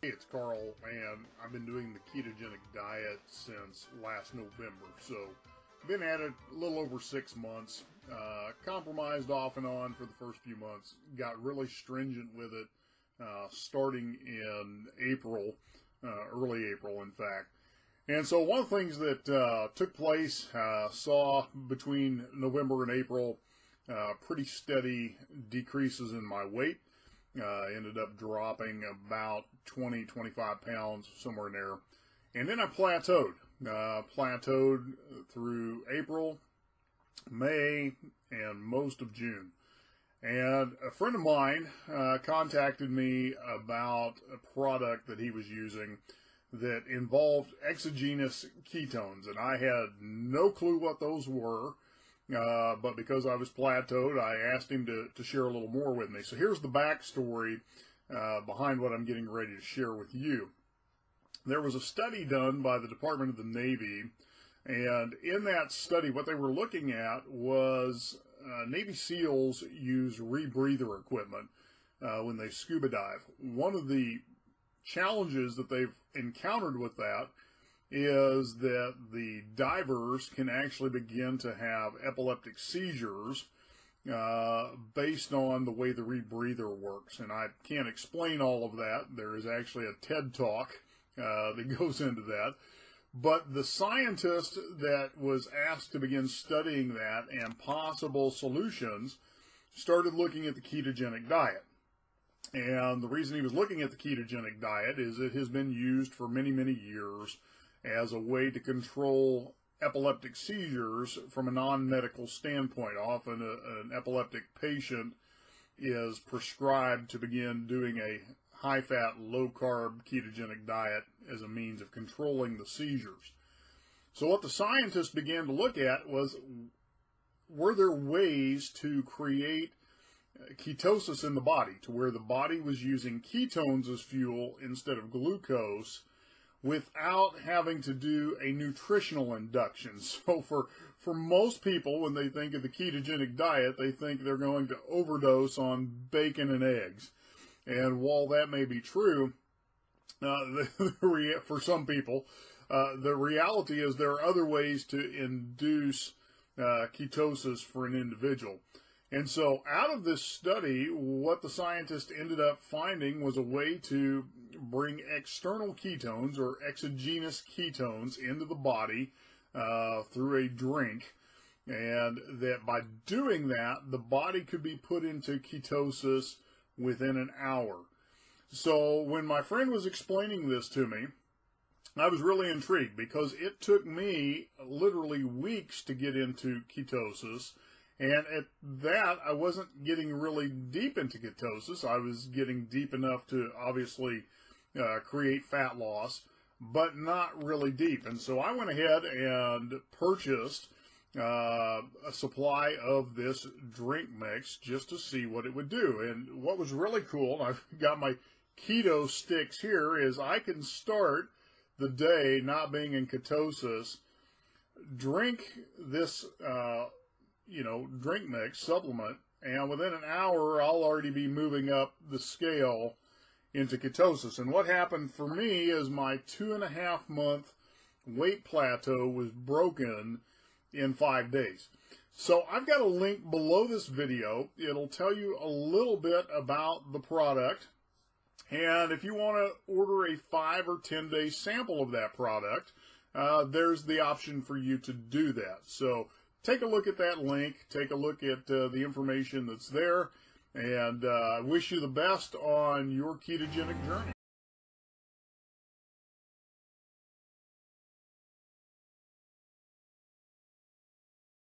Hey, it's Carl, and I've been doing the ketogenic diet since last November. So, I've been at it a little over 6 months. Compromised off and on for the first few months. Got really stringent with it starting in April, early April, in fact. And so, one of the things that took place, saw between November and April, pretty steady decreases in my weight. Ended up dropping about 20-25 pounds, somewhere in there. And then I plateaued. Plateaued through April, May, and most of June. And a friend of mine contacted me about a product that he was using that involved exogenous ketones. And I had no clue what those were. But because I was plateaued, I asked him to share a little more with me. So here's the backstory behind what I'm getting ready to share with you. There was a study done by the Department of the Navy, and in that study, what they were looking at was Navy SEALs use rebreather equipment when they scuba dive. One of the challenges that they've encountered with that is that the divers can actually begin to have epileptic seizures based on the way the rebreather works. And I can't explain all of that. There is actually a TED Talk that goes into that. But the scientist that was asked to begin studying that and possible solutions started looking at the ketogenic diet. And the reason he was looking at the ketogenic diet is it has been used for many, many years as a way to control epileptic seizures from a non-medical standpoint. Often an epileptic patient is prescribed to begin doing a high-fat, low-carb ketogenic diet as a means of controlling the seizures. So what the scientists began to look at was, were there ways to create ketosis in the body, to where the body was using ketones as fuel instead of glucose, without having to do a nutritional induction. So for most people, when they think of the ketogenic diet, they think they're going to overdose on bacon and eggs. And while that may be true, for some people, the reality is there are other ways to induce ketosis for an individual. And so out of this study, what the scientists ended up finding was a way to bring external ketones or exogenous ketones into the body through a drink. And that by doing that, the body could be put into ketosis within an hour. So when my friend was explaining this to me, I was really intrigued because it took me literally weeks to get into ketosis. And at that, I wasn't getting really deep into ketosis. I was getting deep enough to obviously create fat loss, but not really deep. And so I went ahead and purchased a supply of this drink mix just to see what it would do. And what was really cool, and I've got my keto sticks here, is I can start the day not being in ketosis, drink this drink mix, supplement, and within an hour, I'll already be moving up the scale into ketosis. And what happened for me is my 2.5 month weight plateau was broken in 5 days. So I've got a link below this video. It'll tell you a little bit about the product. And if you want to order a 5 or 10 day sample of that product, there's the option for you to do that. So take a look at that link, take a look at the information that's there, and I wish you the best on your ketogenic journey.